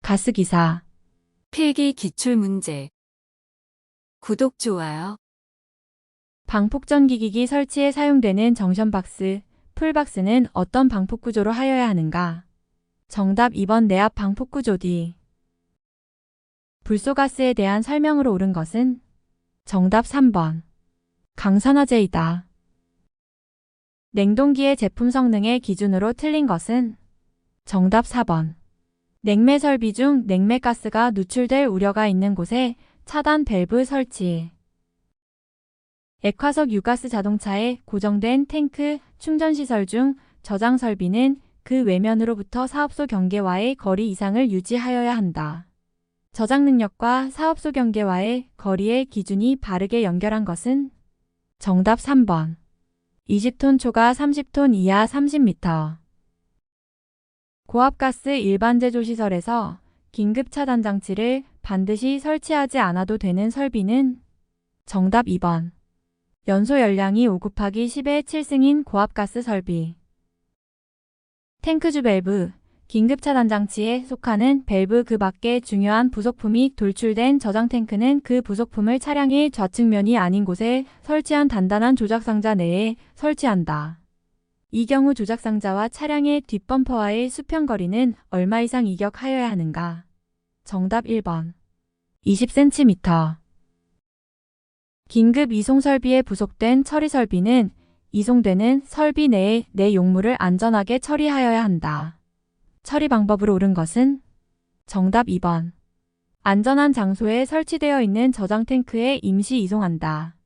가스기사. 필기 기출문제. 구독, 좋아요. 방폭전기기기 설치에 사용되는 정션박스, 풀박스는 어떤 방폭구조로 하여야 하는가? 정답 2번 내압 방폭구조. D. 불소가스에 대한 설명으로 옳은 것은? 정답 3번 강산화제이다. 냉동기의 제품 성능의 기준으로 틀린 것은? 정답 4번 냉매 설비 중 냉매가스가 누출될 우려가 있는 곳에 차단 밸브 설치. 액화석 유가스 자동차의 고정된 탱크 충전시설 중 저장 설비는 그 외면으로부터 사업소 경계와의 거리 이상을 유지하여야 한다. 저장 능력과 사업소 경계와의 거리의 기준이 바르게 연결한 것은? 정답 3번 20톤 초과 30톤 이하 30m. 고압가스 일반 제조시설에서 긴급 차단 장치를 반드시 설치하지 않아도 되는 설비는? 정답 2번 연소 열량이 5 곱하기 10의 7승인 고압가스 설비. 탱크주 밸브, 긴급 차단 장치에 속하는 밸브 그 밖에 중요한 부속품이 돌출된 저장 탱크는 그 부속품을 차량의 좌측면이 아닌 곳에 설치한 단단한 조작상자 내에 설치한다. 이 경우 조작상자와 차량의 뒷범퍼와의 수평거리는 얼마 이상 이격하여야 하는가? 정답 1번 20cm. 긴급 이송 설비에 부속된 처리 설비는 이송되는 설비 내의 내 용물을 안전하게 처리하여야 한다. 처리 방법으로 옳은 것은? 정답 2번 안전한 장소에 설치되어 있는 저장 탱크에 임시 이송한다.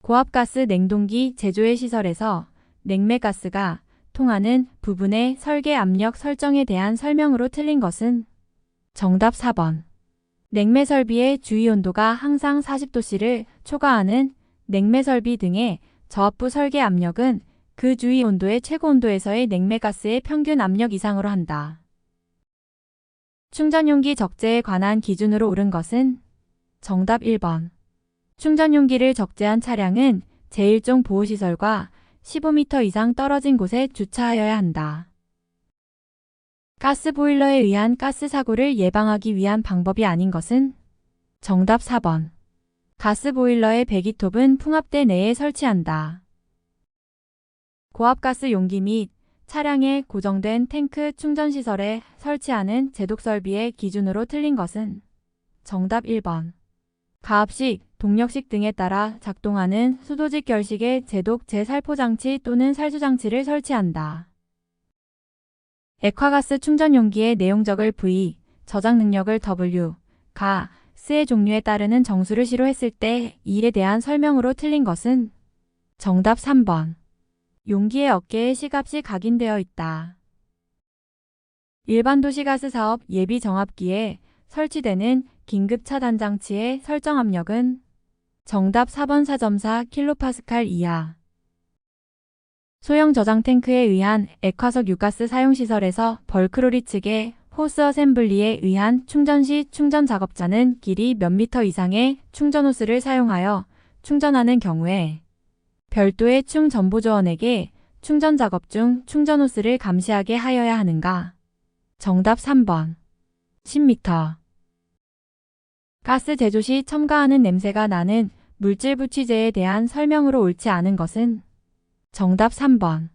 고압가스 냉동기 제조의 시설에서 냉매가스가 통하는 부분의 설계 압력 설정에 대한 설명으로 틀린 것은? 정답 4번 냉매 설비의 주위 온도가 항상 40도씨를 초과하는 냉매 설비 등의 저압부 설계 압력은 그 주위 온도의 최고 온도에서의 냉매가스의 평균 압력 이상으로 한다. 충전용기 적재에 관한 기준으로 옳은 것은? 정답 1번 충전용기를 적재한 차량은 제1종 보호시설과 15m 이상 떨어진 곳에 주차하여야 한다. 가스보일러에 의한 가스 사고를 예방하기 위한 방법이 아닌 것은? 정답 4번 가스보일러의 배기톱은 풍압대 내에 설치한다. 고압가스 용기 및 차량의 고정된 탱크 충전시설에 설치하는 제독설비의 기준으로 틀린 것은? 정답 1번 가압식, 동력식 등에 따라 작동하는 수도직 결식의 제독 재살포장치 또는 살수장치를 설치한다. 액화가스 충전용기의 내용적을 V, 저장 능력을 W, 가스의 종류에 따르는 정수를 시로했을 때 이에 대한 설명으로 틀린 것은? 정답 3번 용기의 어깨에 시갑이 각인되어 있다. 일반 도시가스 사업 예비 정압기에 설치되는 긴급 차단 장치의 설정 압력은? 정답 4번 4.4 kPa 이하. 소형 저장 탱크에 의한 액화석 유가스 사용 시설에서 벌크로리 측의 호스 어셈블리에 의한 충전 시 충전 작업자는 길이 몇 미터 이상의 충전 호스를 사용하여 충전하는 경우에 별도의 충전보조원에게 충전 작업 중 충전 호스를 감시하게 하여야 하는가? 정답 3번 10m. 가스 제조 시 첨가하는 냄새가 나는 물질 부취제에 대한 설명으로 옳지 않은 것은? 정답 3번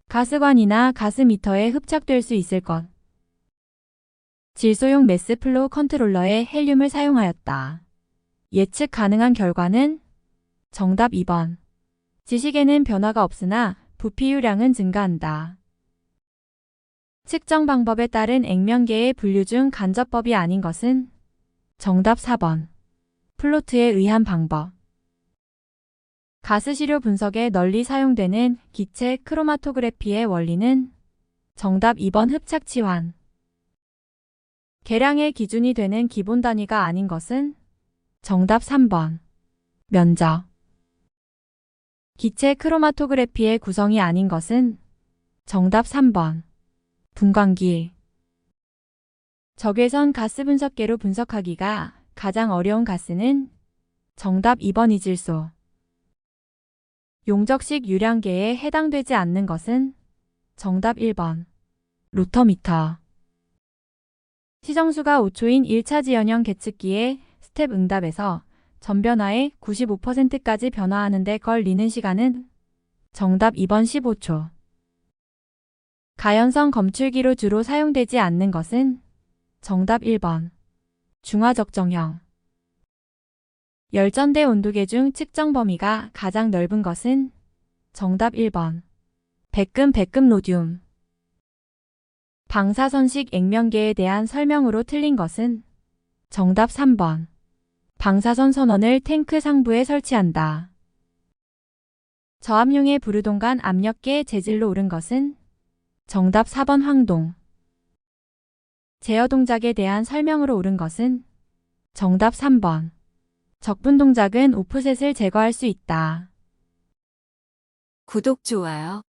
가스관이나 가스미터에 흡착될 수 있을 것. 질소용 매스 플로우 컨트롤러에 헬륨을 사용하였다. 예측 가능한 결과는? 정답 2번 지식에는 변화가 없으나 부피유량은 증가한다. 측정 방법에 따른 액면계의 분류 중 간접법이 아닌 것은? 정답 4번 플로트에 의한 방법. 가스시료 분석에 널리 사용되는 기체 크로마토그래피의 원리는? 정답 2번 흡착치환. 계량의 기준이 되는 기본 단위가 아닌 것은? 정답 3번 면적. 기체 크로마토그래피의 구성이 아닌 것은? 정답 3번 분광기. 적외선 가스 분석계로 분석하기가 가장 어려운 가스는? 정답 2번 이질소. 용적식 유량계에 해당되지 않는 것은? 정답 1번 루터미터. 시정수가 5초인 1차 지연형 계측기의 스텝 응답에서 전변화의 95%까지 변화하는 데 걸리는 시간은 정답 2번 15초. 가연성 검출기로 주로 사용되지 않는 것은 정답 1번. 중화적정형. 열전대 온도계 중 측정 범위가 가장 넓은 것은 정답 1번. 백금 로듐. 방사선식 액면계에 대한 설명으로 틀린 것은 정답 3번. 방사선 선원을 탱크 상부에 설치한다. 저압용의 부르동간 압력계 재질로 옳은 것은 정답 4번 황동. 제어 동작에 대한 설명으로 옳은 것은 정답 3번. 적분 동작은 오프셋을 제거할 수 있다. 구독, 좋아요.